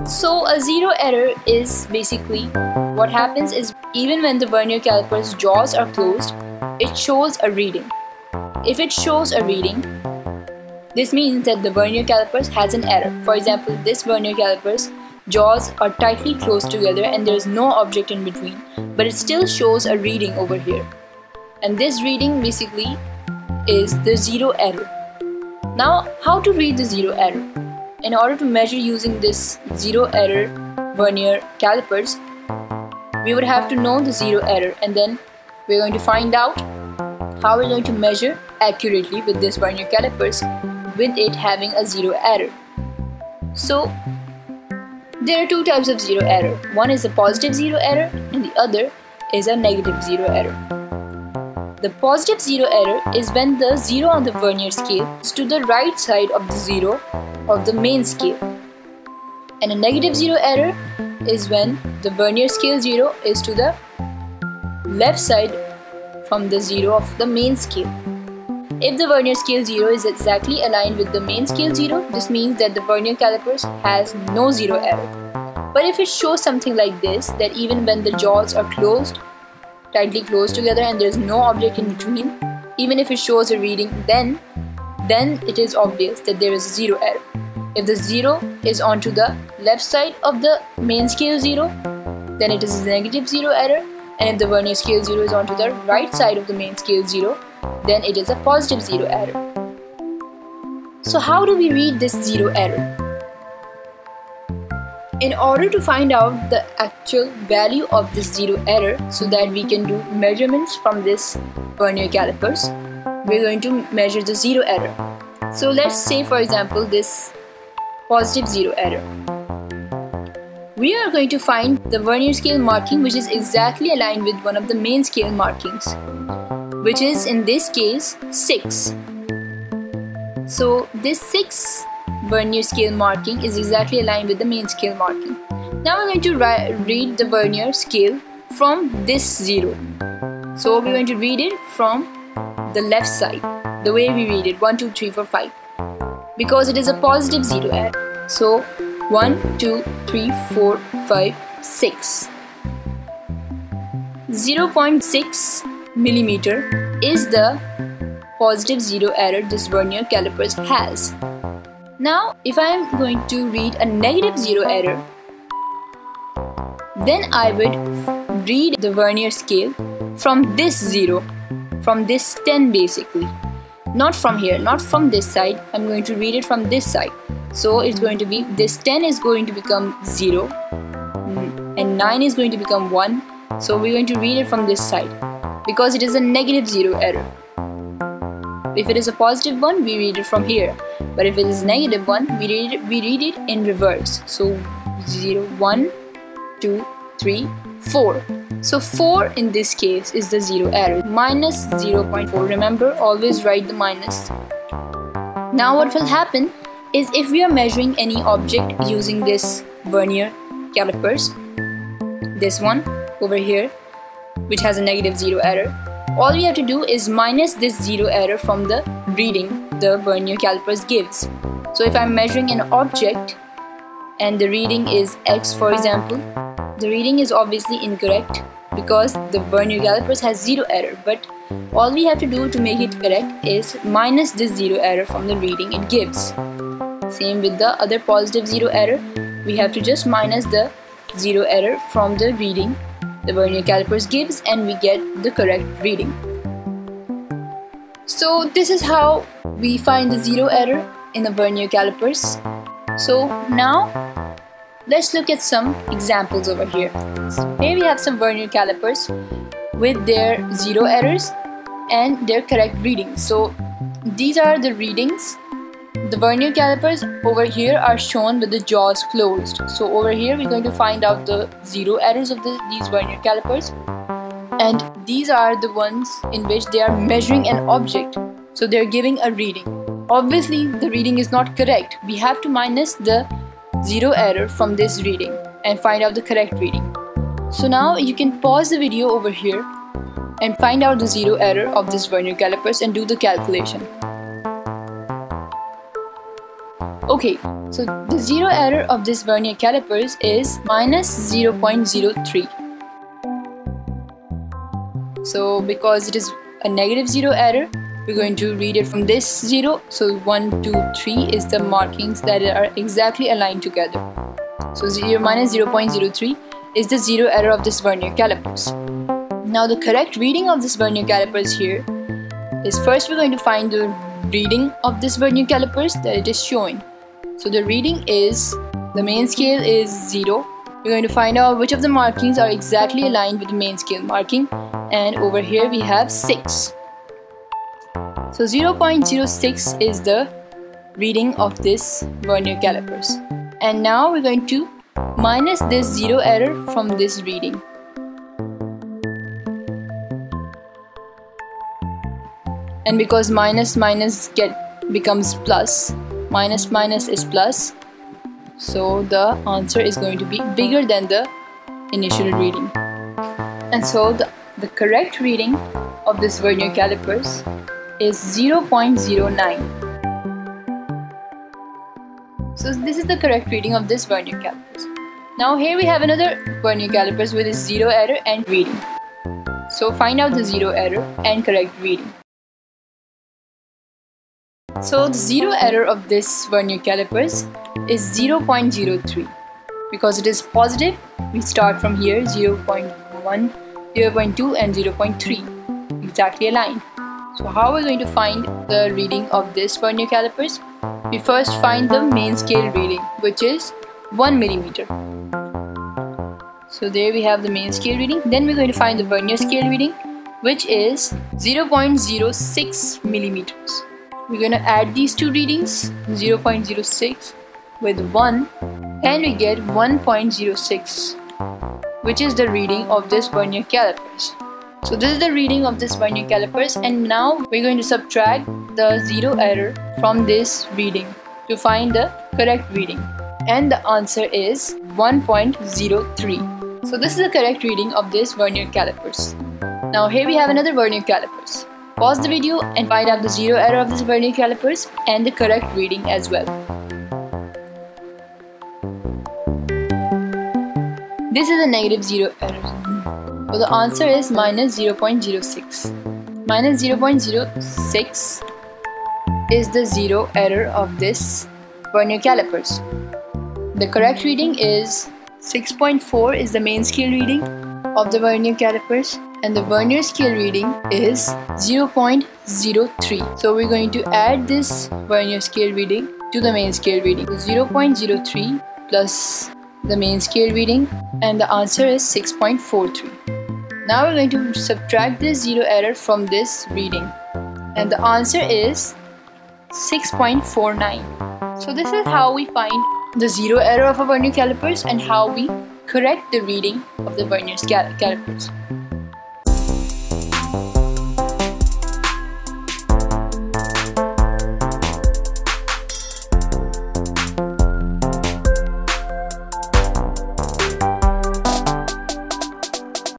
So a zero error is basically what happens is even when the vernier caliper's jaws are closed, it shows a reading. If it shows a reading, this means that the vernier caliper has an error. For example, this vernier caliper's jaws are tightly closed together and there is no object in between, but it still shows a reading over here. And this reading basically is the zero error. Now, how to read the zero error? In order to measure using this zero error vernier calipers, we would have to know the zero error, and then we're going to find out how we're going to measure accurately with this vernier calipers with it having a zero error. So there are two types of zero error. One is a positive zero error and the other is a negative zero error. The positive zero error is when the zero on the vernier scale is to the right side of the zero of the main scale. And a negative zero error is when the vernier scale zero is to the left side from the zero of the main scale. If the vernier scale 0 is exactly aligned with the main scale 0, this means that the vernier calipers has no zero error. But if it shows something like this, that even when the jaws are closed, tightly closed together and there is no object in between, even if it shows a reading, then it is obvious that there is a zero error. If the 0 is onto the left side of the main scale 0, then it is a negative zero error, and if the vernier scale 0 is onto the right side of the main scale 0, then it is a positive zero error. So how do we read this zero error? In order to find out the actual value of this zero error so that we can do measurements from this vernier calipers, we're going to measure the zero error. So let's say, for example, this positive zero error. We are going to find the vernier scale marking which is exactly aligned with one of the main scale markings, which is in this case 6. So this 6 vernier scale marking is exactly aligned with the main scale marking. Now we're going to read the vernier scale from this 0. So we're going to read it from the left side, the way we read it, 1, 2, 3, 4, 5, because it is a positive zero error. So 1, 2, 3, 4, 5, 6. 0.6 millimeter is the positive zero error this vernier calipers has. Now, if I am going to read a negative zero error, then I would read the vernier scale from this 0, from this 10 basically. Not from here, not from this side. I'm going to read it from this side. So it's going to be, this 10 is going to become 0 and 9 is going to become 1. So we're going to read it from this side because it is a negative zero error. If it is a positive one, we read it from here. But if it is a negative one, we read it in reverse. So 0, 1, 2, 3, 4. So 4 in this case is the zero error. Minus 0.4. Remember, always write the minus. Now what will happen is if we are measuring any object using this vernier calipers, this one over here, which has a negative zero error, all we have to do is minus this zero error from the reading the vernier calipers gives. So if I'm measuring an object and the reading is x, for example, the reading is obviously incorrect because the vernier calipers has zero error, but all we have to do to make it correct is minus this zero error from the reading it gives. Same with the other positive zero error, we have to just minus the zero error from the reading the vernier calipers gives and we get the correct reading. So this is how we find the zero error in the vernier calipers. So now let's look at some examples over here. Here we have some vernier calipers with their zero errors and their correct readings. So these are the readings. The vernier calipers over here are shown with the jaws closed. So over here we're going to find out the zero errors of these vernier calipers. And these are the ones in which they are measuring an object. So they're giving a reading. Obviously the reading is not correct. We have to minus the zero error from this reading and find out the correct reading. So now you can pause the video over here and find out the zero error of this vernier calipers and do the calculation. Okay, so the zero error of this vernier calipers is minus 0.03. So because it is a negative zero error, we're going to read it from this 0. So 1, 2, 3 is the markings that are exactly aligned together. So 0 minus 0.03 is the zero error of this vernier calipers. Now the correct reading of this vernier calipers here is, first we're going to find the reading of this vernier calipers that it is showing. So the reading is, the main scale is 0. We're going to find out which of the markings are exactly aligned with the main scale marking, and over here we have 6. So 0.06 is the reading of this vernier calipers. And now we're going to minus this zero error from this reading. And because minus minus becomes plus, minus minus is plus, so the answer is going to be bigger than the initial reading. And so the correct reading of this vernier calipers is 0.09. So this is the correct reading of this vernier calipers. Now here we have another vernier calipers with a zero error and reading. So find out the zero error and correct reading. So the zero error of this vernier calipers is 0.03. Because it is positive, we start from here, 0.1, 0.2 and 0.3 exactly aligned. So how are we going to find the reading of this vernier calipers? We first find the main scale reading, which is 1 millimeter. So there we have the main scale reading. Then we're going to find the vernier scale reading, which is 0.06 millimeters. We're going to add these two readings, 0.06 with 1, and we get 1.06, which is the reading of this vernier calipers. So this is the reading of this vernier calipers, and now we're going to subtract the zero error from this reading to find the correct reading, and the answer is 1.03. So this is the correct reading of this vernier calipers. Now here we have another vernier calipers. Pause the video and find out the zero error of this vernier calipers and the correct reading as well. This is a negative zero error. So the answer is minus 0.06. Minus 0.06 is the zero error of this vernier calipers. The correct reading is 6.4 is the main scale reading of the vernier calipers, and the vernier scale reading is 0.03. So we're going to add this vernier scale reading to the main scale reading. 0.03 plus the main scale reading, and the answer is 6.43. Now we're going to subtract this zero error from this reading, and the answer is 6.49. So this is how we find the zero error of a vernier calipers and how we correct the reading of the vernier calipers.